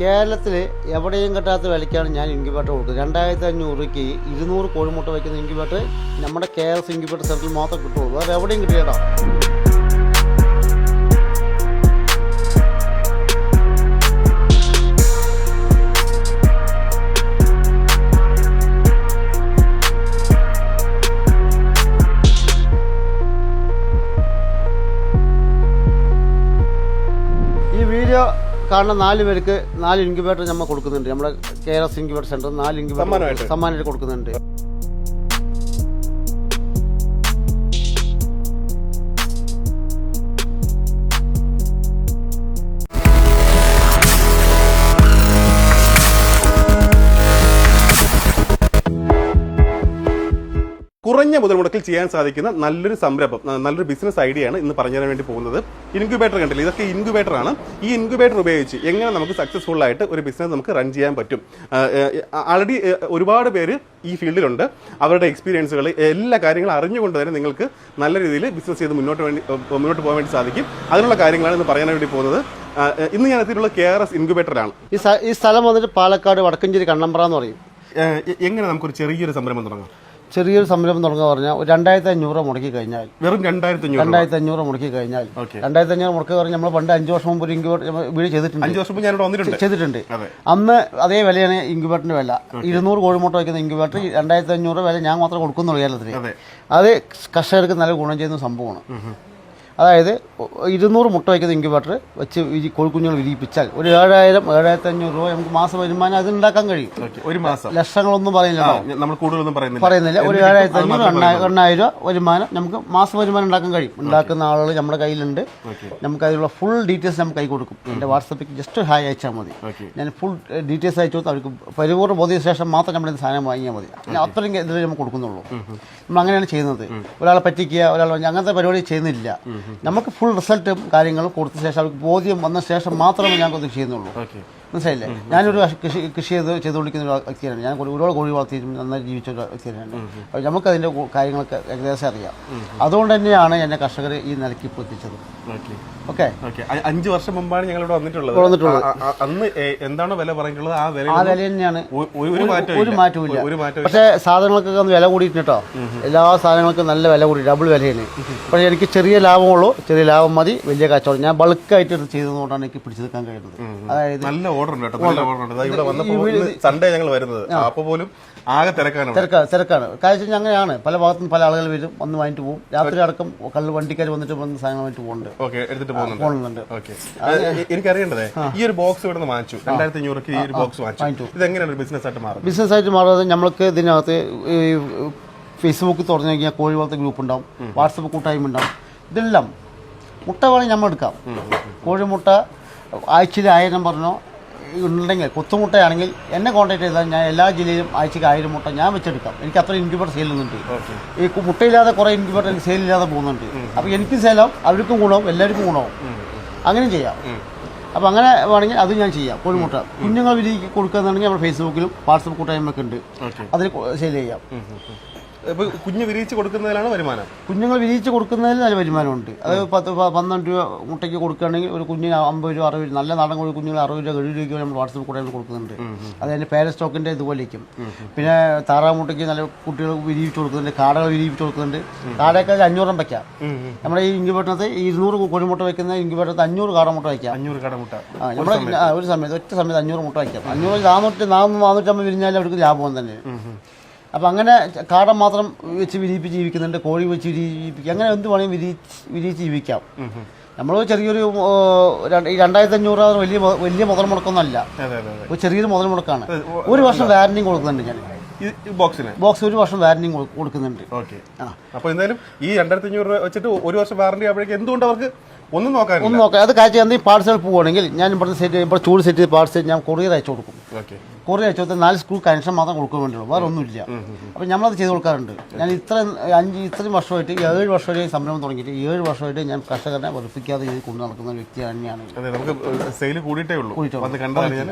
കേരളത്തിൽ എവിടെയും കിട്ടാത്ത വിലയ്ക്കാണ് ഞാൻ ഇൻക്യുബേറ്റർ കൊടുക്കുന്നത്. 2500 രൂപയ്ക്ക് 200 കോഴിമുട്ട വയ്ക്കുന്ന ഇൻക്യുബേറ്റർ നമ്മുടെ KRS ഇൻക്യുബേറ്റർ സെൻറ്ററിൽ മാത്രം കിട്ടുള്ളൂ, വേറെ എവിടെയും കിട്ടിയേടാ. ഈ വീഡിയോ കാണുന്ന 4 പേർക്ക് 4 ഇൻക്യുബേറ്റർ നമ്മൾ കൊടുക്കുന്നുണ്ട്. നമ്മുടെ KRS ഇൻക്യുബേറ്റർ സെൻറ്റർ 4 ഇൻക്യുബേറ്റർ സമ്മാനമായിട്ട് കൊടുക്കുന്നുണ്ട്. കുറഞ്ഞ മുതൽ മുടക്കിൽ ചെയ്യാൻ സാധിക്കുന്ന നല്ലൊരു സംരംഭം, നല്ലൊരു ബിസിനസ് ഐഡിയ ആണ് ഇന്ന് പറഞ്ഞു തരാൻ വേണ്ടി പോകുന്നത്. ഇൻക്യുബേറ്റർ കണ്ടില്ല, ഇതൊക്കെ ഇൻക്യുബേറ്റർ ആണ്. ഈ ഇൻക്യുബേറ്റർ ഉപയോഗിച്ച് എങ്ങനെ നമുക്ക് സക്സസ്ഫുൾ ആയിട്ട് ഒരു ബിസിനസ് നമുക്ക് റൺ ചെയ്യാൻ പറ്റും. ആൾറെഡി ഒരുപാട് പേര് ഈ ഫീൽഡിലുണ്ട്. അവരുടെ എക്സ്പീരിയൻസുകൾ എല്ലാ കാര്യങ്ങളും അറിഞ്ഞുകൊണ്ട് തന്നെ നിങ്ങൾക്ക് നല്ല രീതിയിൽ ബിസിനസ് ചെയ്ത് മുന്നോട്ട് പോകാൻ വേണ്ടി സാധിക്കും. അതിനുള്ള കാര്യങ്ങളാണ് ഇന്ന് പറയാൻ വേണ്ടി പോകുന്നത്. ഇന്ന് ഞാൻ എത്തിയിട്ടുള്ള KRS ഇൻക്യുബേറ്ററാണ്. ഈ സ്ഥലം വന്നിട്ട് പാലക്കാട് വടക്കഞ്ചേരി കണ്ണമ്പ്ര എന്ന് പറയും. എങ്ങനെ നമുക്കൊരു ചെറിയൊരു സംരംഭം തുടങ്ങാം? ചെറിയൊരു സംരംഭം തുടങ്ങുക പറഞ്ഞാൽ ഒരു 2500 മുടക്കി കഴിഞ്ഞാൽ, വെറും 2500 മുടക്കി കഴിഞ്ഞാൽ, 2500 മുടക്കി പറഞ്ഞാൽ നമ്മൾ പണ്ട് 5 വർഷം മുമ്പ് ഒരു ഇൻക്യുബേറ്റർ വീട് ചെയ്തിട്ടുണ്ട്. 5 വർഷം മുമ്പ് ഞാൻ ചെയ്തിട്ടുണ്ട്. അന്ന് അതേ വിലയാണ് ഇൻക്യുബേറ്ററിന്റെ വില. 200 കോഴിമുട്ട വയ്ക്കുന്ന ഇൻക്യുബേറ്റർ 2500 വില ഞാൻ മാത്രം കൊടുക്കുന്നുള്ളൂ കേരളത്തിൽ. അത് കർഷകർക്ക് നല്ല ഗുണം ചെയ്യുന്ന സംഭവമാണ്. അതായത് 200 മുട്ട വയ്ക്കുന്ന ഇൻക്യുബേറ്റർ വെച്ച് കോഴിക്കുഞ്ഞുങ്ങൾ വിരിയിപ്പിച്ചാൽ ഒരു 7,000-7,500 രൂപ നമുക്ക് മാസ വരുമാനം അത് ഉണ്ടാക്കാൻ കഴിയും. ഒരു മാസം ലക്ഷങ്ങളൊന്നും പറയുന്നില്ല. ഒരു 7,500-8,000 രൂപ വരുമാനം നമുക്ക് മാസ വരുമാനം ഉണ്ടാക്കാൻ കഴിയും. ഉണ്ടാക്കുന്ന ആളുകൾ നമ്മുടെ കയ്യിലുണ്ട്. നമുക്ക് അതിലുള്ള ഫുൾ ഡീറ്റെയിൽസ് നമുക്ക് കൈ കൊടുക്കും. എൻ്റെ വാട്സപ്പിൽ ജസ്റ്റ് ഹായ് അയച്ചാൽ മതി. ഞാൻ ഫുൾ ഡീറ്റെയിൽസ് അയച്ചു കൊടുത്താൽ അവർക്ക് പരിപൂർണ്ണ ബോധ്യ ശേഷം മാത്രം നമ്മുടെ സാധനം വാങ്ങിയാൽ മതി. അത്രയും ഇതിൽ നമുക്ക് കൊടുക്കുന്നുള്ളൂ. നമ്മൾ അങ്ങനെയാണ് ചെയ്യുന്നത്. ഒരാളെ പറ്റിക്കുക, അങ്ങനത്തെ പരിപാടി ചെയ്യുന്നില്ല. നമുക്ക് ഫുൾ റിസൾട്ടും കാര്യങ്ങളും കൊടുത്ത ശേഷം അവർക്ക് ബോധ്യം വന്ന ശേഷം മാത്രമേ ഞങ്ങൾക്ക് ചെയ്യുന്നുള്ളൂ. മനസ്സിലായില്ലേ? ഞാനൊരു കൃഷി ചെയ്തുകൊണ്ടിരിക്കുന്ന ഒരു വ്യക്തിയാണ്. ഞാൻ ഒരുപാട് കോഴി വളർത്തിയിട്ടും നന്നായി ജീവിച്ച ഒരു വ്യക്തിയാണ്. നമുക്കതിൻ്റെ കാര്യങ്ങളൊക്കെ ഏകദേശം അറിയാം. അതുകൊണ്ട് തന്നെയാണ് എന്നെ കർഷകർ ഈ നിലയ്ക്ക് ഇപ്പോൾ എത്തിച്ചത്. ഓക്കെ, 5 വർഷം മുമ്പാണ് ഞങ്ങൾ ഇവിടെ വന്നിട്ടുള്ളത്. അന്ന് എന്താണോ വില പറഞ്ഞിട്ടുള്ളത് ആ വില തന്നെയാണ്. ഒരു മാറ്റവും. പക്ഷേ സാധനങ്ങൾക്കൊക്കെ ഒന്ന് വില കൂടിയിട്ട് കേട്ടോ. എല്ലാ സാധനങ്ങൾക്കും നല്ല വില കൂടി, ഡബിൾ വിലയാണ്. പക്ഷേ എനിക്ക് ചെറിയ ലാഭമുള്ളൂ. ചെറിയ ലാഭം മതി, വലിയ കച്ചവടം. ഞാൻ ബൾക്കായിട്ട് ചെയ്തതുകൊണ്ടാണ് എനിക്ക് പിടിച്ചെടുക്കാൻ കഴിയുന്നത്. അതായത് നല്ല ഓർഡർ ഉണ്ട് കേട്ടോ, നല്ല ഓർഡർ ഉണ്ട്. ഇവിടെ വന്നപ്പോൾ സൺഡേ ഞങ്ങൾ വരുന്നത്, അപ്പോൾ പോലും ആകെ തിരക്കാണ്. കാര്യം അങ്ങനെയാണ്. പല ഭാഗത്തും പല ആളുകൾ വരും, വന്ന് വാങ്ങിട്ട് പോകും. രാത്രി അടക്കം വണ്ടിക്കാർ വന്നിട്ട് വന്ന് സാധനങ്ങൾ വാങ്ങിട്ട് പോകുന്നുണ്ട്. എനിക്കറിയേണ്ടത് ഈ ഒരു ബോക്സ് ഇവിടെ നിന്ന് വാങ്ങിച്ചു, 2500 ഈ ഒരു ബോക്സ് വാങ്ങിച്ചു. ഇത് എങ്ങനെയാണ് ബിസിനസ് ആയിട്ട് മാറുന്നത്? ബിസിനസ് ആയിട്ട് മാറുന്നത് നമ്മൾക്ക് ഇതിനകത്ത് ഫേസ്ബുക്ക് തുറന്നു കഴിഞ്ഞാൽ കോഴി വളർത്ത ഗ്രൂപ്പ് ഉണ്ടാവും, വാട്സപ്പ് കൂട്ടായ്മ ഉണ്ടാവും. ഇതെല്ലാം മുട്ട വേണമെങ്കിൽ നമ്മൾ എടുക്കാം. കോഴിമുട്ട ആഴ്ചയിൽ 1000 പറഞ്ഞോ ഉണ്ടെങ്കിൽ, കൊത്തുമുട്ടയാണെങ്കിൽ എന്നെ കോൺടാക്ട് ചെയ്താൽ ഞാൻ എല്ലാ ജില്ലയിലും ആഴ്ചയ്ക്ക് 1000 മുട്ട ഞാൻ വെച്ചെടുക്കാം. എനിക്ക് അത്ര ഇൻക്യുബേറ്റർ സെയിൽ ചെയ്യുന്നുണ്ട്. ഈ മുട്ടയില്ലാതെ കുറേ ഇൻക്യുബേറ്റർ എനിക്ക് സെയിലില്ലാതെ പോകുന്നുണ്ട്. അപ്പോൾ എനിക്കും സെയിലാവും, അവർക്കും ഗുണവും, എല്ലാവർക്കും ഗുണവും. അങ്ങനെയും ചെയ്യാം. അപ്പോൾ അങ്ങനെ വേണമെങ്കിൽ അത് ഞാൻ ചെയ്യാം. കോഴിമുട്ട കുഞ്ഞുങ്ങൾ വിരിയിച്ച് കൊടുക്കുകയാണെന്നുണ്ടെങ്കിൽ നമ്മുടെ ഫേസ്ബുക്കിലും വാട്സപ്പ് കൂട്ടായ്മയൊക്കെ ഉണ്ട്, അതിൽ സെയിൽ ചെയ്യാം. കുഞ്ഞ് വിരിയിച്ച് കൊടുക്കുന്നതിലാണ് വരുമാനം. കുഞ്ഞുങ്ങൾ വിരിയിച്ച് കൊടുക്കുന്നതിൽ നല്ല വരുമാനമുണ്ട്. അത് 12 രൂപ മുട്ടയ്ക്ക് കൊടുക്കുകയാണെങ്കിൽ ഒരു കുഞ്ഞിന് 50 രൂപ 60 രൂപ, നല്ല നാടൻ കോഴി കുഞ്ഞുങ്ങൾ 60 രൂപ 70 രൂപയ്ക്ക് നമ്മൾ വാട്സപ്പ് കൂട്ടായ്മ കൊടുക്കുന്നുണ്ട്. അത് അതിൻ്റെ പേര സ്റ്റോക്കിൻ്റെ ഇതുപോലേക്കും. പിന്നെ താറാമുട്ടയ്ക്ക് നല്ല കുട്ടികൾ വിരിയിച്ച് കൊടുക്കുന്നുണ്ട്, കാടകൾ വിരിയിച്ച് കൊടുക്കുന്നുണ്ട്. കാടയൊക്കെ 500 വയ്ക്കാം. നമ്മുടെ ഈ ഇൻക്യുബേറ്ററിനകത്ത് 200 കോഴിമുട്ട വയ്ക്കുന്ന ഇൻക്യുബേറ്ററിനകത്ത് 500 കാടമുട്ട വയ്ക്കാം. 500 കാടമുട്ട നമ്മുടെ ഒരു സമയത്ത് ഒറ്റ സമയത്ത് 500 മുട്ട വയ്ക്കാം. 450 വിരിഞ്ഞാലും അവർക്ക് ലാഭം തന്നെ. അപ്പം അങ്ങനെ കാടം മാത്രം വെച്ച് വിരിയിപ്പിച്ച് ജീവിക്കുന്നുണ്ട്, കോഴി വെച്ച് വിരിയിപ്പിക്കുക, അങ്ങനെ എന്ത് വേണമെങ്കിൽ വിരിയിച്ച് ജീവിക്കാം. നമ്മൾ ചെറിയൊരു 2500 വലിയ മുതൽ മുടക്കൊന്നുമല്ല, ഒരു ചെറിയൊരു മുതൽ മുടക്കാണ്. ഒരു വർഷം വാറന്റിയും കൊടുക്കുന്നുണ്ട് ഞാൻ ബോക്സ്. ഒരു വർഷം വാറന്റിയും കൊടുക്കുന്നുണ്ട്. അപ്പോൾ എന്തായാലും ഈ 2500 രൂപ വെച്ചിട്ട് ഒരു വർഷം വാറന്റി ആവുമ്പോഴേക്കും എന്തുകൊണ്ട് അവർക്ക് ഒന്നും നോക്കാം. അത് കാഴ്ച എന്തെങ്കിലും പാർസൽ പോവുകയാണെങ്കിൽ ഞാൻ ഇവിടെ ചൂട് സെറ്റ് ചെയ്ത് പാർസൽ ഞാൻ കൊറിയർ അയച്ചു കൊടുക്കും. കൊറിയർ അയച്ചു കൊടുത്താൽ 4 സ്കൂൾ കണക്ഷൻ മാത്രം കൊടുക്കാൻ വേണ്ടിയുള്ളൂ, വേറെ ഒന്നുമില്ല. അപ്പം നമ്മളത് ചെയ്ത് കൊടുക്കാറുണ്ട്. ഞാൻ ഇത്രയും വർഷമായിട്ട് 7 വർഷമായിട്ട് സംരംഭം തുടങ്ങിയിട്ട് 7 വർഷമായിട്ട് ഞാൻ കർഷകരെ വെറുപ്പിക്കാതെ ചെയ്ത് കൊണ്ടു നടക്കുന്ന ഒരു വ്യക്തി തന്നെയാണ്.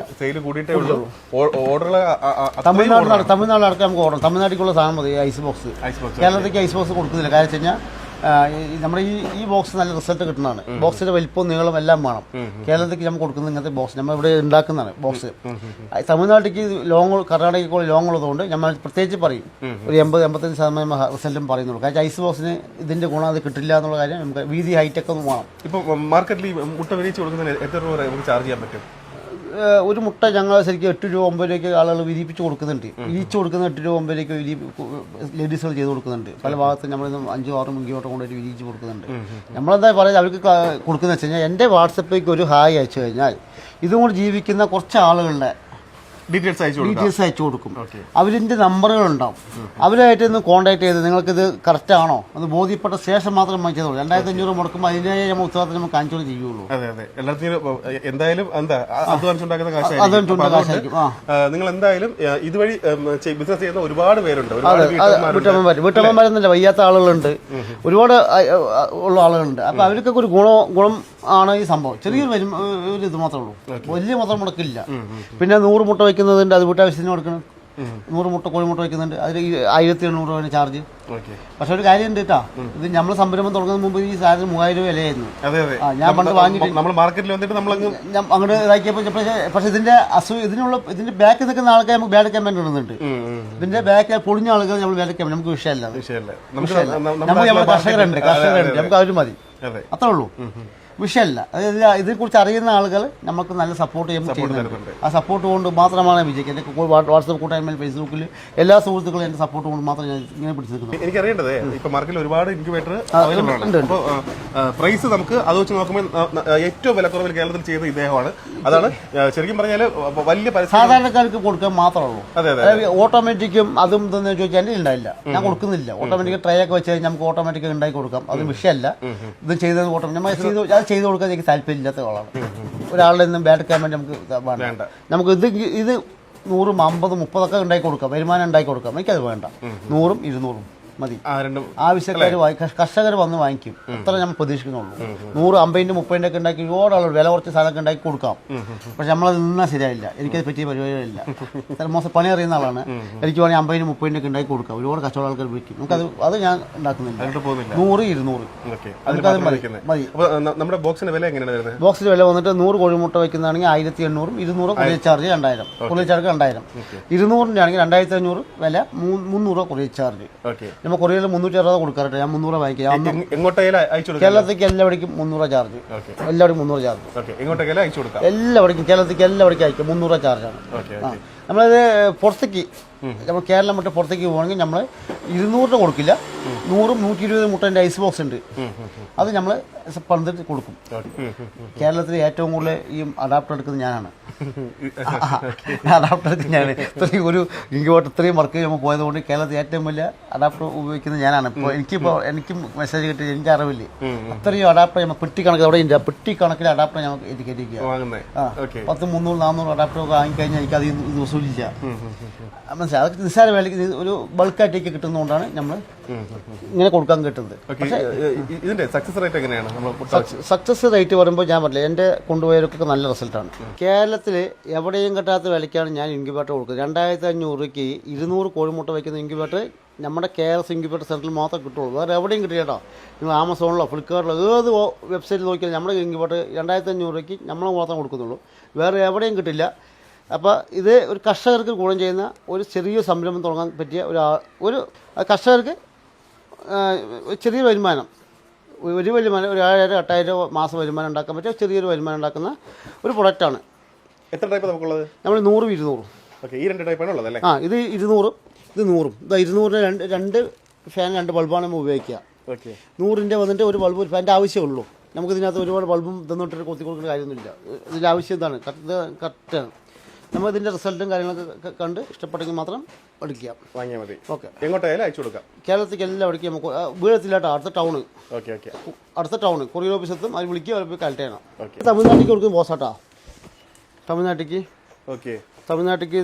തമിഴ്നാട് അടക്കം നമുക്ക് ഓർഡർ. തമിഴ്നാട്ടിലേക്കുള്ള സാധനം മതി ഐസ് ബോക്സ്. കേരളത്തിലേക്ക് ഐസ് ബോക്സ് കൊടുക്കുന്നില്ല. കാര്യം വെച്ച് കഴിഞ്ഞാൽ നമ്മുടെ ഈ ബോക്സ് നല്ല റിസൾട്ട് കിട്ടുന്നതാണ്. ബോക്സിന്റെ വലിപ്പവും നീളം എല്ലാം വേണം. കേരളത്തിലേക്ക് നമ്മൾ കൊടുക്കുന്ന ഇങ്ങനത്തെ ബോക്സ് നമ്മൾ ഇവിടെ ഉണ്ടാക്കുന്നതാണ് ബോക്സ്. തമിഴ്നാട്ടിലേക്ക് ലോങ്, കർണാടകയ്ക്ക് ലോങ് ഉള്ളതുകൊണ്ട് നമ്മൾ പ്രത്യേകിച്ച് പറയും ഒരു 80-85% റിസൾട്ടും പറയുന്നുള്ളൂ. കാരണം ഐസ് ബോക്സിന് ഇതിന്റെ ഗുണം അത് കിട്ടില്ല എന്നുള്ള കാര്യം നമുക്ക് വീതി ഹൈറ്റൊക്കെ ഒന്ന് വേണം. ഇപ്പൊ മാർക്കറ്റിൽ മുട്ട വിരിച്ച് കൊടുക്കുന്നതിന് എത്ര രൂപ നമുക്ക് ചാർജ് ചെയ്യാൻ പറ്റും? ഒരു മുട്ട ഞങ്ങൾ ശരിക്കും 8 രൂപ 9 രൂപയ്ക്ക് ആളുകൾ വിരിപ്പിച്ച് കൊടുക്കുന്നുണ്ട്. വിരിച്ച് കൊടുക്കുന്ന 8 രൂപ 9 രൂപയ്ക്ക് ലേഡീസുകൾ ചെയ്ത് കൊടുക്കുന്നുണ്ട്. പല ഭാഗത്തും നമ്മളിന്ന് 5-6 മുങ്കിയോട്ടം കൊണ്ടുപോയിട്ട് വിരിച്ച് കൊടുക്കുന്നുണ്ട്. നമ്മളെന്താ പറയുക അവർക്ക് കൊടുക്കുന്നത് വെച്ച് കഴിഞ്ഞാൽ എൻ്റെ വാട്സപ്പിലേക്ക് ഒരു ഹായ് അയച്ചു കഴിഞ്ഞാൽ ഇതും കൂടി ജീവിക്കുന്ന കുറച്ച് ആളുകളുടെ ഡീറ്റെയിൽസ് അയച്ചു കൊടുക്കും. അവരിൻ്റെ നമ്പറുകളുണ്ടാവും. അവരായിട്ട് ഒന്ന് കോൺടാക്ട് ചെയ്ത് നിങ്ങൾക്കിത് കറക്റ്റ് ആണോ എന്ന് ബോധ്യപ്പെട്ട ശേഷം മാത്രം നമ്മൾ ചെയ്തോളൂ. 2500 മുടക്കുമ്പോൾ അതിനായി നമ്മൾ ഉത്തരവാദിത്തം നമുക്ക് കാണിച്ചോളം ചെയ്യുള്ളൂ. എന്തായാലും നിങ്ങൾ എന്തായാലും ഇതുവഴി ബിസിനസ് ചെയ്യുന്ന ഒരുപാട് പേരുണ്ട്. വീട്ടമ്മമാരെന്നല്ല വയ്യാത്ത ആളുകളുണ്ട്, ഒരുപാട് ഉള്ള ആളുകളുണ്ട്. അപ്പൊ അവർക്കൊക്കെ ഒരു ഗുണം ആണ് ഈ സംഭവം. ചെറിയൊരു ഒരു ഇത് മാത്രമേ ഉള്ളൂ, വലിയ മാത്രം മുടക്കില്ല. പിന്നെ 100 മുട്ട വയ്ക്കുന്നതുണ്ട്, അത് വീട്ടാവശ്യത്തിന് കൊടുക്കണം. 100 മുട്ട കോഴിമുട്ട വയ്ക്കുന്നുണ്ട്, അതിന് 1800 രൂപ ചാർജ്. പക്ഷെ ഒരു കാര്യം ഉണ്ട് കേട്ടോ, ഇത് നമ്മൾ സംരംഭം തുടങ്ങുന്ന മുമ്പ് ഈ സാധനം 3000 രൂപ വിലയായിരുന്നു. ഞാൻ പണ്ട് വാങ്ങിയിട്ട് അങ്ങോട്ട് ഇതാക്കിയപ്പോൾ പക്ഷെ ഇതിന്റെ ബാക്ക് നിൽക്കുന്ന ആൾക്കാർ നമുക്ക് ബാഡ് ക്യാമ്പയിൻ ഇടുന്നുണ്ട്. ഇതിന്റെ ബാക്ക് പൊളിഞ്ഞ ആളുകൾ നമ്മൾ ബാഡ് ക്യാമ്പയിൻ നമുക്ക് വിഷയമല്ല. നമുക്ക് കർഷകരുണ്ട് നമുക്ക് അവര് മതി, അത്രേ ഉള്ളൂ, വിഷയമല്ല. അതായത് ഇതിനെക്കുറിച്ച് അറിയുന്ന ആളുകൾ നമുക്ക് നല്ല സപ്പോർട്ട് ചെയ്യുന്നുണ്ട്. ആ സപ്പോർട്ട് കൊണ്ട് മാത്രമാണ് വിജയിക്കുക. എൻ്റെ വാട്സപ്പ് കൂട്ടായ്മയിൽ ഫേസ്ബുക്കിൽ എല്ലാ സുഹൃത്തുക്കളും എൻ്റെ സപ്പോർട്ട് കൊണ്ട് മാത്രം ഞാൻ ഇങ്ങനെ പിടിച്ചെടുക്കുന്നത്. എനിക്കറിയേണ്ടത് ഇപ്പൊ മാർക്കറ്റിൽ ഒരുപാട് ഇൻക്യുബേറ്റർ പ്രൈസ് നമുക്ക് അത് വെച്ച് നോക്കുമ്പോൾ ഏറ്റവും വിലക്കുറവിൽ കേരളത്തിൽ ചെയ്ത ഇദ്ദേഹമാണ്. അതാണ് ശരിക്കും പറഞ്ഞാൽ വലിയ സാധാരണക്കാർക്ക് കൊടുക്കാൻ മാത്രമേ ഉള്ളൂ. അതായത് ഓട്ടോമാറ്റിക്കും അതും ഇതെന്ന് ചോദിച്ചാൽ എൻ്റെ ഉണ്ടായില്ല, ഞാൻ കൊടുക്കുന്നില്ല. ഓട്ടോമാറ്റിക് ട്രേ ഒക്കെ വെച്ച് കഴിഞ്ഞാൽ നമുക്ക് ഓട്ടോമാറ്റിക് ഉണ്ടാക്കി കൊടുക്കാം, അത് വിഷയമല്ല. ഇത് ചെയ്തത് ഓട്ടോമാറ്റിക് ചെയ്ത് കൊടുക്കാൻ എനിക്ക് താല്പര്യമില്ലാത്ത ആളാണ്. ഒരാളുടെ നിന്നും ബാഡ് വേണ്ടി നമുക്ക് ഇത് 100, 50, 30 ഉണ്ടാക്കി കൊടുക്കാം, വരുമാനം ഉണ്ടാക്കി കൊടുക്കാം. എനിക്കത് വേണ്ട. 100, 200 മതി. ആവശ്യക്കാർ കർഷകർ വന്ന് വാങ്ങിക്കും, അത്ര നമ്മൾ പ്രതീക്ഷിക്കുന്നുള്ളൂ. 100, 50, 30 ഒക്കെ ഉണ്ടാക്കി ഒരുപാട് ആളുകൾ വില കുറച്ച് സാധനമൊക്കെ ഉണ്ടാക്കി കൊടുക്കാം. പക്ഷെ നമ്മളത് നിന്നാൽ ശരിയായില്ല. എനിക്കത് പറ്റിയ പരിപാടികളില്ല. മോശം പണി അറിയുന്ന ആളാണ്. എനിക്ക് വേണമെങ്കിൽ 50, 30 ഒക്കെ ഉണ്ടാക്കി കൊടുക്കാം. ഒരുപാട് കച്ചവട ആൾക്കാർ വിളിക്കും. നമുക്കത് ഞാൻ ഉണ്ടാക്കുന്നില്ല. 100, 200 മതി. നമ്മുടെ ബോക്സിന്റെ വില എങ്ങനെയാണ്? ബോക്സിന്റെ വില വന്നിട്ട് 100 കോഴിമുട്ട വയ്ക്കുന്നതാണെങ്കിൽ 1800, 200 കൊറിയർ ചാർജ് 2000, കൊറിയർ ചാർജ് 2000. 200 ആണെങ്കിൽ 2500 വില, 300 കൊറിയർ ചാർജ്. നമ്മൾ കൊറിയറിൽ 360 കൊടുക്കാറുണ്ട്. ഞാൻ 300 വാങ്ങിക്കാം. കേരളത്തിലേക്ക് എല്ലാവിടേക്കും 300 ചാർജ്, എല്ലാവിടേക്കും 300 ചാർജ്. എല്ലാവിടേക്കും കേരളത്തിലേക്ക് എല്ലാവിടേക്കും അയക്കും 300 ചാർജാണ്. നമ്മളത് പുറത്തേക്ക് നമ്മൾ കേരളം വിട്ട് പുറത്തേക്ക് പോകണമെങ്കിൽ നമ്മൾ 200 കൊടുക്കില്ല. 100, 120 മുട്ടൻ്റെ ഐസ് ബോക്സ് ഉണ്ട്, അത് നമ്മൾ പണിതിട്ട് കൊടുക്കും. കേരളത്തിൽ ഏറ്റവും കൂടുതൽ ഈ അഡാപ്റ്റർ എടുക്കുന്നത് ഞാനാണ്. അഡാപ്റ്റർ എടുക്കുന്നത് ഞാൻ ഇത്രയും ഒരു ഇങ്ങോട്ട് ഇത്രയും വർക്ക് നമ്മൾ പോയതുകൊണ്ട് കേരളത്തിൽ ഏറ്റവും വലിയ അഡാപ്റ്റർ ഉപയോഗിക്കുന്നത് ഞാനാണ്. ഇപ്പോൾ എനിക്ക് മെസ്സേജ് കിട്ടി, എനിക്ക് അറിവില്ലേ അത്രയും അഡാപ്റ്റർ നമ്മൾ പെട്ടി കണക്കിൽ അവിടെ ഉണ്ട്. പെട്ടി കണക്കിൽ അഡാപ്റ്റർ ഞങ്ങൾക്ക് എത്തിക്കുക. 10, 300, 400 അഡാപ്റ്റർ ഇതിൽ എനിക്ക് അത് ഇത് വസൂലില്ല. മനസ്സിലായി, അതൊക്കെ നിസ്സാര വിലയ്ക്ക് ഒരു ബൾക്കായിട്ടേക്ക് കിട്ടുന്നതുകൊണ്ടാണ് നമ്മൾ ഇങ്ങനെ കൊടുക്കാൻ കിട്ടുന്നത്. പക്ഷേ ഇതിന്റെ സക്സസ് റേറ്റ് എങ്ങനെയാണ്? സക്സസ് റേറ്റ് പറയുമ്പോൾ ഞാൻ പറഞ്ഞില്ല, എൻ്റെ കൊണ്ടുപോയവർക്കൊക്കെ നല്ല റിസൾട്ടാണ്. കേരളത്തിൽ എവിടെയും കിട്ടാത്ത വിലയ്ക്കാണ് ഞാൻ ഇൻക്യുബേറ്റർ കൊടുക്കുന്നത്. 2500 രൂപയ്ക്ക് 200 കോഴിമുട്ട വയ്ക്കുന്ന ഇൻക്യുബേറ്റർ നമ്മുടെ KRS ഇൻക്യുബേറ്റർ സെൻറ്ററിൽ മാത്രമേ കിട്ടുള്ളൂ. വേറെ എവിടെയും കിട്ടിയേട്ടോ. നിങ്ങൾ ആമസോണിലോ ഫ്ലിപ്കാർട്ടിലോ ഏത് വെബ്സൈറ്റിൽ നോക്കിയാൽ നമ്മുടെ ഇൻക്യുബേറ്റർ 2500 രൂപയ്ക്ക് നമ്മൾ മാത്രം കൊടുക്കുന്നുള്ളൂ, വേറെ എവിടെയും കിട്ടില്ല. അപ്പോൾ ഇത് ഒരു കർഷകർക്ക് ഗുണം ചെയ്യുന്ന ഒരു ചെറിയ സംരംഭം തുടങ്ങാൻ പറ്റിയ ഒരു കർഷകർക്ക് ചെറിയ വരുമാനം, ഒരു 7,000, 8,000 മാസം വരുമാനം ഉണ്ടാക്കാൻ പറ്റിയ ചെറിയൊരു വരുമാനം ഉണ്ടാക്കുന്ന ഒരു പ്രൊഡക്റ്റാണ്. എത്ര ടൈപ്പ് നമുക്കുള്ളത്? നമ്മൾ 100, 200. ഈ 2 ടൈപ്പാണ് ഉള്ളത് അല്ലേ? ഇത് 200, ഇത് 100. ഇതാ 200 രണ്ട് ഫാൻ, 2 ബൾബാണ് നമ്മൾ ഉപയോഗിക്കുക. 100ൻ്റെ വന്നിട്ട് ഒരു ബൾബ്, ഒരു ഫാൻ്റെ ആവശ്യമുള്ളൂ. നമുക്കിതിനകത്ത് ഒരുപാട് ബൾബും തന്നിട്ട് കൊത്തി കൊടുക്കേണ്ട കാര്യമൊന്നുമില്ല. ഇതിൻ്റെ ആവശ്യം ഇതാണ്, കറക്റ്റാണ്. നമ്മൾ ഇതിൻ്റെ റിസൾട്ടും കാര്യങ്ങളൊക്കെ കണ്ട് ഇഷ്ടപ്പെട്ടെങ്കിൽ മാത്രം എടുക്കുക, വാങ്ങിയാൽ മതി. ഓക്കെ, എങ്ങോട്ടായാലും അയച്ചു കൊടുക്കാം. കേരളത്തിലേക്ക് എല്ലാവിടേക്കും നമുക്ക് വീഴത്തില്ലാട്ടോ. അടുത്ത ടൗണ്, അടുത്ത ടൗണ് കൊറിയർ ഓഫീസെത്തും, അത് വിളിക്കുക, അവർ പോയി കളക്ട് ചെയ്യണം. തമിഴ്നാട്ടിലേക്ക് കൊടുക്കും ബോസാട്ടാ. തമിഴ്നാട്ടിലേക്ക്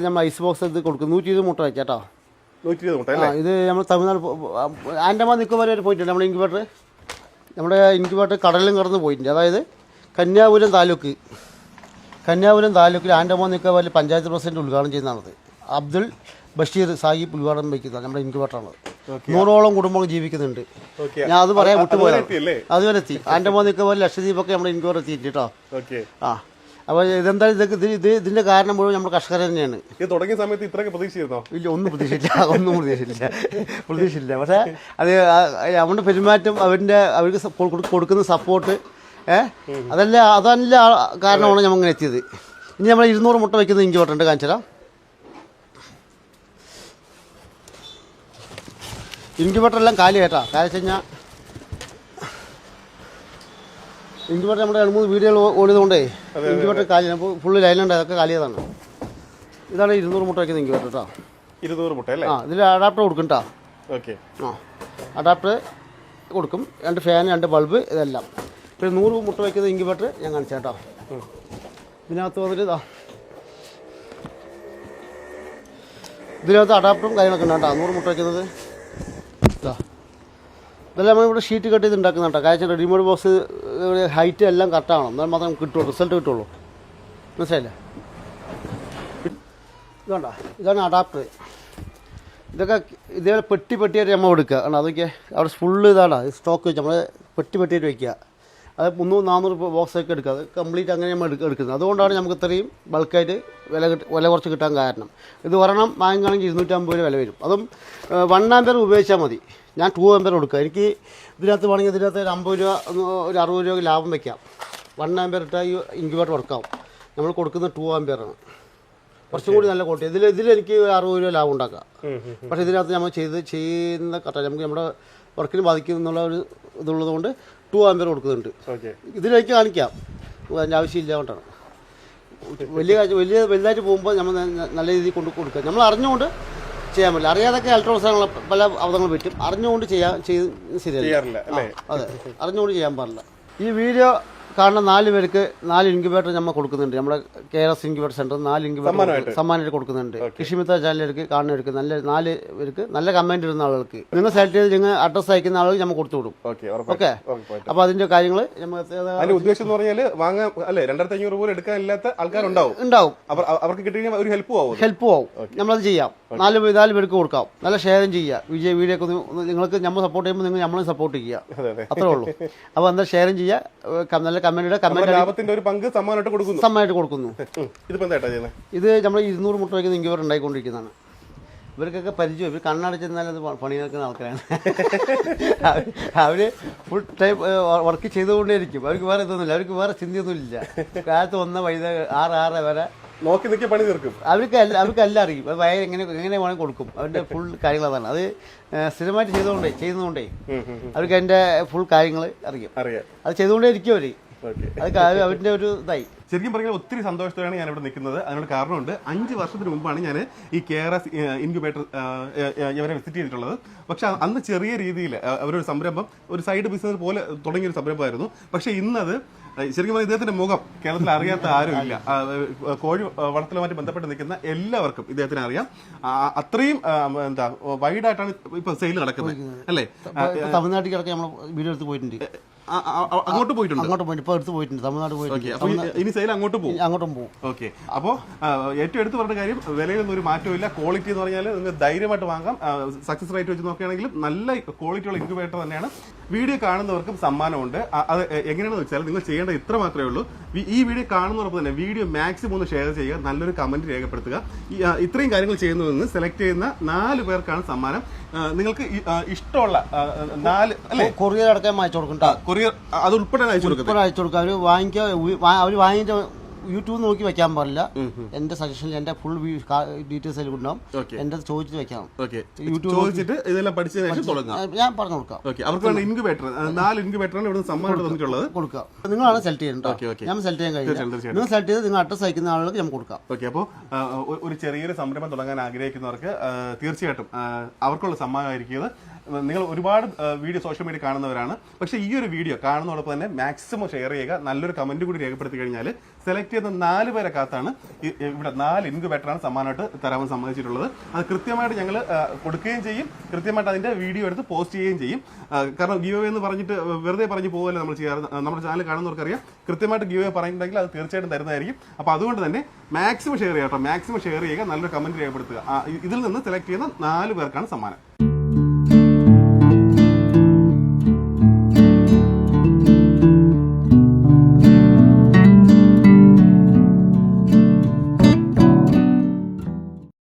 നമ്മൾ ഐസ് ബോക്സ് ഇത് കൊടുക്കും. 120 മുട്ട വയ്ക്കാട്ടോ. 120 മുട്ട. ഇത് നമ്മൾ തമിഴ്നാട് ആൻഡമാൻ നിക്കോബാർ വരെ പോയിട്ടുണ്ട്. നമ്മുടെ ഇൻക്യുബേറ്റർ കടലിലും കടന്ന് പോയിട്ടുണ്ട്. അതായത് കന്യാപുരം താലൂക്കിൽ ആൻഡമാൻ നിക്കോബാറിൽ പഞ്ചായത്ത് പ്രസിഡന്റ് ഉദ്ഘാടനം ചെയ്യുന്നതാണത്. ബഷീർ സാഹിബ് ഉദ്ഘാടനം വയ്ക്കുന്നത് നമ്മുടെ ഇൻക്യുബേറ്ററാണ്. 100ഓളം കുടുംബങ്ങൾ ജീവിക്കുന്നുണ്ട്. ഞാൻ അത് പറയാൻ വിട്ടുപോയത് അതുവരെ എത്തി. അതിൻ്റെ മോനൊക്കെ പോലെ ലക്ഷദ്വീപൊക്കെ നമ്മുടെ ഇൻക്യുബേറ്റർ എത്തിയിട്ട് കേട്ടോ. ആ അപ്പോൾ ഇതെന്തായാലും ഇതിന്റെ കാരണം മുഴുവൻ നമ്മുടെ കർഷകർ തന്നെയാണ്. ഇത് തുടങ്ങിയ സമയത്ത് ഇത്രയൊക്കെ പ്രതീക്ഷിച്ചിരുന്നോ? ഇല്ല, ഒന്നും പ്രതീക്ഷിച്ചില്ല. പക്ഷേ അത് അവരുടെ പെരുമാറ്റം, അവർക്ക് കൊടുക്കുന്ന സപ്പോർട്ട്, അതല്ല കാരണമാണ് നമ്മൾ ഇങ്ങനെ എത്തിയത്. ഇനി നമ്മൾ 200 മുട്ട വയ്ക്കുന്ന ഇൻക്യുബേറ്റർ ഉണ്ട്, കാണിച്ചു തരാം. ഇൻക്യുബേറ്റർ എല്ലാം കാലി കേട്ടാ. കാര്യം വെച്ച് കഴിഞ്ഞാൽ ഇൻക്യുബേറ്റർ നമ്മുടെ 2-3 വീഡിയോകൾ ഓടിയതുകൊണ്ടേ ഇൻക്യുബേറ്റർ കാലിയാണ്. അപ്പോൾ ഫുള്ള് ലൈനുണ്ട്, അതൊക്കെ കാലിയതാണ്. ഇതാണ് 200 മുട്ട വയ്ക്കുന്ന ഇൻക്യുബേറ്റർ കേട്ടോ. 200 മുട്ട അല്ലേ? ആ, ഇതിൽ അഡാപ്റ്റർ കൊടുക്കും കേട്ടോ. ആ, അഡാപ്റ്റർ കൊടുക്കും, 2 ഫാൻ, 2 ബൾബ്, ഇതെല്ലാം. പിന്നെ 100 മുട്ട വയ്ക്കുന്ന ഇൻക്യുബേറ്റർ ഞാൻ കാണിച്ചു കേട്ടോ. ഇതിനകത്ത് വന്നിട്ട് ഇതിനകത്ത് അഡാപ്റ്ററും കാര്യങ്ങളൊക്കെ ഉണ്ട് കേട്ടോ. 100 മുട്ട വയ്ക്കുന്നത് ഇതെല്ലാം നമ്മളിവിടെ ഷീറ്റ് കട്ട് ചെയ്ത് ഉണ്ടാക്കുന്ന കേട്ടോ. കാഴ്ച റെഡിമേഡ് ബോക്സ് ഹൈറ്റ് എല്ലാം കറക്റ്റാണ്, എന്നാൽ മാത്രം കിട്ടുള്ളൂ, റിസൾട്ട് കിട്ടുള്ളൂ. മനസ്സിലായില്ലേ? ഇതുണ്ട, ഇതാണ് അഡാപ്റ്റർ. ഇതൊക്കെ ഇതേപോലെ പെട്ടിയായിട്ട് നമ്മൾ എടുക്കുക. കാരണം അതൊക്കെ അവിടെ ഫുള്ള് ഇതാണ് സ്റ്റോക്ക് വെച്ച് നമ്മൾ പെട്ടിയായിട്ട് വയ്ക്കുക. അത് 300-400 ബോക്സൊക്കെ എടുക്കുക. അത് കംപ്ലീറ്റ് അങ്ങനെ നമ്മൾ എടുക്കുന്നത്. അതുകൊണ്ടാണ് നമുക്ക് ഇത്രയും ബൾക്കായിട്ട് വില കുറച്ച് കിട്ടാൻ കാരണം. ഇത് ഒരെണ്ണം വാങ്ങുകയാണെങ്കിൽ 250 രൂപ വില വരും. അതും 1 ആമ്പയർ ഉപയോഗിച്ചാൽ മതി. ഞാൻ 2 ആമ്പയർ കൊടുക്കുക. എനിക്ക് ഇതിനകത്ത് വേണമെങ്കിൽ ഇതിനകത്ത് ഒരു 50 രൂപ, ഒരു 60 രൂപ ലാഭം വയ്ക്കാം. 1 ആമ്പയർ ഇട്ടാൽ ഈ ഇൻക്യുബേറ്റർ വർക്കാവും. നമ്മൾ കൊടുക്കുന്നത് 2 ആമ്പയറാണ്. കുറച്ചും കൂടി നല്ല ക്വാളിറ്റി. ഇതിലെനിക്ക് 60 രൂപ ലാഭം ഉണ്ടാക്കാം. പക്ഷേ ഇതിനകത്ത് നമ്മൾ ചെയ്യുന്ന കറക്റ്റ് നമുക്ക് നമ്മുടെ വർക്കിന് ബാധിക്കുന്നുള്ള ഒരു ഇതുള്ളത് കൊണ്ട് 2 ആമ്പയർ കൊടുക്കുന്നുണ്ട്. ഇതിലേക്ക് കാണിക്കാം, അതിൻ്റെ ആവശ്യമില്ല കൊണ്ടാണ്. വലുതായിട്ട് പോകുമ്പോൾ നമ്മൾ നല്ല രീതിയിൽ കൊടുക്കുക. നമ്മൾ അറിഞ്ഞുകൊണ്ട് ചെയ്യാൻ പറ്റില്ല. അറിയാതൊക്കെ ഇലക്ട്രോണിക്സ് പല അബദ്ധങ്ങൾ പറ്റും. അറിഞ്ഞുകൊണ്ട് ശരിയല്ല. അതെ, അറിഞ്ഞുകൊണ്ട് ചെയ്യാൻ പാടില്ല. ഈ വീഡിയോ കാണുന്ന 4 പേർക്ക് 4 ഇൻക്യുബേറ്റർ നമ്മൾ കൊടുക്കുന്നുണ്ട്. നമ്മുടെ KRS ഇൻക്യുബേറ്റർ സെന്റർ 4 ഇൻക്യുബേറ്റർ സമ്മാനമായിട്ട് കൊടുക്കുന്നുണ്ട്. കൃഷിമിത്ര ചാനലിലേക്ക് കാണുന്നവർക്ക്, 4 പേർക്ക് നല്ല കമന്റ് ഇടുന്ന ആളുകൾക്ക്, നിങ്ങൾ സെലക്ട് ചെയ്ത് നിങ്ങൾ അഡ്രസ് അയക്കുന്ന ആളുകൾ നമ്മൾ കൊടുത്തു വിടും. ഓക്കെ, അപ്പോൾ അതിന്റെ കാര്യങ്ങൾ ഉദ്ദേശം എന്ന് പറഞ്ഞാൽ വാങ്ങാൻ അല്ലേ 2500 പോലും എടുക്കാനില്ലാത്ത ആൾക്കാരുണ്ടാവും. അവർക്ക് കിട്ടിയ ഒരു ഹെൽപ്പും ആവും. നമ്മളത് ചെയ്യാം. 4 പേർക്ക് കൊടുക്കാം. നല്ല ഷെയറും ചെയ്യുക. വീഡിയോ നിങ്ങൾക്ക് നമ്മൾ സപ്പോർട്ട് ചെയ്യുമ്പോൾ നിങ്ങൾ നമ്മളെ സപ്പോർട്ട് ചെയ്യുക. അത്രേ ഉള്ളൂ. അപ്പോൾ എന്താ ഷെയറും ചെയ്യുക. നല്ല ലാഭത്തിന്റെ ഒരു പങ്ക് സമ്മാനമായിട്ട് കൊടുക്കുന്നു. ഇത് നമ്മൾ 200 മുട്ട വയ്ക്കുന്ന ഇൻക്യുബേറ്റർ ഉണ്ടായിക്കൊണ്ടിരിക്കുന്നതാണ്. ഇവർക്കൊക്കെ പരിചയം. ഇവർ കണ്ണടച്ചെന്നാൽ അത് പണി നടക്കുന്ന ആൾക്കാരാണ്. അവര് ഫുൾ ടൈം വർക്ക് ചെയ്തുകൊണ്ടേയിരിക്കും. അവർക്ക് വേറെ ഇതൊന്നുമില്ല, അവർക്ക് വേറെ ചിന്തയൊന്നുമില്ല. കാലത്ത് 1 വൈകുന്നേരം 6 വരെ നോക്കി നിൽക്കി പണി തീർക്കും. അവർക്കെല്ലാം അറിയും. അത് വയർ എങ്ങനെ വേണമെങ്കിൽ കൊടുക്കും. അവരുടെ ഫുൾ കാര്യങ്ങൾ അതാണ്. അത് സ്ഥിരമായിട്ട് ചെയ്യുന്നതുകൊണ്ടേ അവർക്ക് അതിന്റെ ഫുൾ കാര്യങ്ങൾ അറിയാം. അത് ചെയ്തുകൊണ്ടേ ഇരിക്കും അവര്. അത് അവരുടെ ഒരു ഇതായി. ശരിക്കും പറഞ്ഞാൽ ഒത്തിരി സന്തോഷത്തോടെയാണ് ഞാൻ ഇവിടെ നിൽക്കുന്നത്. അതിനൊരു കാരണമുണ്ട്. 5 വർഷത്തിന് മുമ്പാണ് ഞാൻ ഈ KRS ഇൻക്യുബേറ്റർ ഇവരെ വിസിറ്റ് ചെയ്തിട്ടുള്ളത്. പക്ഷെ അന്ന് ചെറിയ രീതിയിൽ അവരൊരു സംരംഭം, ഒരു സൈഡ് ബിസിനസ് പോലെ തുടങ്ങിയൊരു സംരംഭമായിരുന്നു. പക്ഷെ ഇന്നത് ശരിക്കും പറഞ്ഞാൽ ഇദ്ദേഹത്തിന്റെ മുഖം കേരളത്തിൽ അറിയാത്ത ആരുമില്ല. കോഴി വളർത്തലുമായിട്ട് ബന്ധപ്പെട്ട് നിൽക്കുന്ന എല്ലാവർക്കും ഇദ്ദേഹത്തിന് അറിയാം. അത്രയും വൈഡായിട്ടാണ് ഇപ്പൊ സെയിൽ നടക്കുന്നത് അല്ലേ? തമിഴ്നാട്ടിലൊക്കെ നമ്മൾ വീഡിയോ എടുത്ത് പോയിട്ടുണ്ട്. അങ്ങോട്ട് പോയിട്ടുണ്ട്. ഇപ്പൊ എടുത്ത് പോയിട്ടുണ്ട്. തമിഴ്നാട് പോയിട്ടുണ്ട്. ഇനി സെയിൽ അങ്ങോട്ടും പോകും. ഓക്കെ, അപ്പോൾ ഏറ്റവും എടുത്ത് പറഞ്ഞ കാര്യം, വിലയിലൊന്നും ഒരു മാറ്റവും ഇല്ല. ക്വാളിറ്റി എന്ന് പറഞ്ഞാൽ നിങ്ങൾക്ക് ധൈര്യമായിട്ട് വാങ്ങാം. സക്സസ് റേറ്റ് വെച്ച് നോക്കുകയാണെങ്കിലും നല്ല ക്വാളിറ്റിയുള്ള ഇൻക്യുബേറ്റർ തന്നെയാണ്. വീഡിയോ കാണുന്നവർക്കും സമ്മാനമുണ്ട്. അത് എങ്ങനെയാണെന്ന് വെച്ചാൽ നിങ്ങൾ ചെയ്യേണ്ടത് ഇത്ര മാത്രമേ ഉള്ളൂ. ഈ വീഡിയോ കാണുന്നവർക്ക് തന്നെ വീഡിയോ മാക്സിമം ഒന്ന് ഷെയർ ചെയ്യുക, നല്ലൊരു കമന്റ് രേഖപ്പെടുത്തുക. ഇത്രയും കാര്യങ്ങൾ ചെയ്യുന്നതെന്ന് സെലക്ട് ചെയ്യുന്ന 4 പേർക്കാണ് സമ്മാനം. നിങ്ങൾക്ക് ഇഷ്ടമുള്ള 4 അല്ലെ കൊറിയർ അടക്കം അയച്ചു കൊടുക്കും. കൊറിയർ അത് ഉൾപ്പെടെ അയച്ചു കൊടുക്കും. അവർ വാങ്ങിയിട്ട് യൂട്യൂബ് നോക്കി വെക്കാൻ പാടില്ല. എന്റെ സജഷനിൽ എന്റെ ഫുൾ ഡീറ്റെയിൽസ് അതിൽ ഉണ്ടാവും. എന്റെ ചോദിച്ചിട്ട് വെക്കാം. ചോദിച്ചിട്ട് ഇതെല്ലാം പഠിച്ചതിന് ശേഷം തുടങ്ങാം. ഞാൻ പറഞ്ഞു കൊടുക്കാം. അവർക്ക് ഇൻക്യുബേറ്റർ 4 ഇൻക്യുബേറ്ററാണ് ഇവിടെ സമ്മാനം തന്നിട്ടുള്ളത്. കൊടുക്കാം. നിങ്ങളാണ് സെലക്ട് ചെയ്യേണ്ടത്. ഞാൻ സെലക്ട് ചെയ്യാൻ കഴിയില്ല. നിങ്ങൾ സെലക്ട് ചെയ്ത് നിങ്ങൾ അഡ്രസ് അയക്കുന്ന ആളുകൾക്ക് ഞാൻ കൊടുക്കാം. ഓക്കെ, അപ്പോൾ ഒരു ചെറിയൊരു സംരംഭം തുടങ്ങാൻ ആഗ്രഹിക്കുന്നവർക്ക് തീർച്ചയായിട്ടും അവർക്കുള്ള സമ്മാനമായിരിക്കും. നിങ്ങൾ ഒരുപാട് വീഡിയോ സോഷ്യൽ മീഡിയ കാണുന്നവരാണ്. പക്ഷേ ഈ ഒരു വീഡിയോ കാണുന്നതോടൊപ്പം തന്നെ മാക്സിമം ഷെയർ ചെയ്യുക, നല്ലൊരു കമന്റ് കൂടി രേഖപ്പെടുത്തി കഴിഞ്ഞാൽ സെലക്ട് ചെയ്യുന്ന 4 പേരെ കാത്താണ് ഇവിടെ 4 ഇൻക്യുബേറ്ററാണ് സമ്മാനമായിട്ട് തരാൻ സമ്മതിച്ചിട്ടുള്ളത്. അത് കൃത്യമായിട്ട് ഞങ്ങൾ കൊടുക്കുകയും ചെയ്യും, കൃത്യമായിട്ട് അതിന്റെ വീഡിയോ എടുത്ത് പോസ്റ്റ് ചെയ്യുകയും ചെയ്യും. കാരണം ഗീവ് അവേ എന്ന് പറഞ്ഞിട്ട് വെറുതെ പറഞ്ഞു പോകല്ലേ നമ്മൾ ചെയ്യാറ്. നമ്മുടെ ചാനൽ കാണുന്നവർക്കറിയാം, കൃത്യമായിട്ട് ഗീവ് അവേ പറയുന്നുണ്ടെങ്കിൽ അത് തീർച്ചയായിട്ടും തരുന്നതായിരിക്കും. അപ്പോൾ അതുകൊണ്ട് തന്നെ മാക്സിമം ഷെയർ ചെയ്യുക കേട്ടോ, മാക്സിമം ഷെയർ ചെയ്യുക, നല്ലൊരു കമന്റ് രേഖപ്പെടുത്തുക. ഇതിൽ നിന്ന് സെലക്ട് ചെയ്യുന്ന 4 പേർക്കാണ് സമ്മാനം.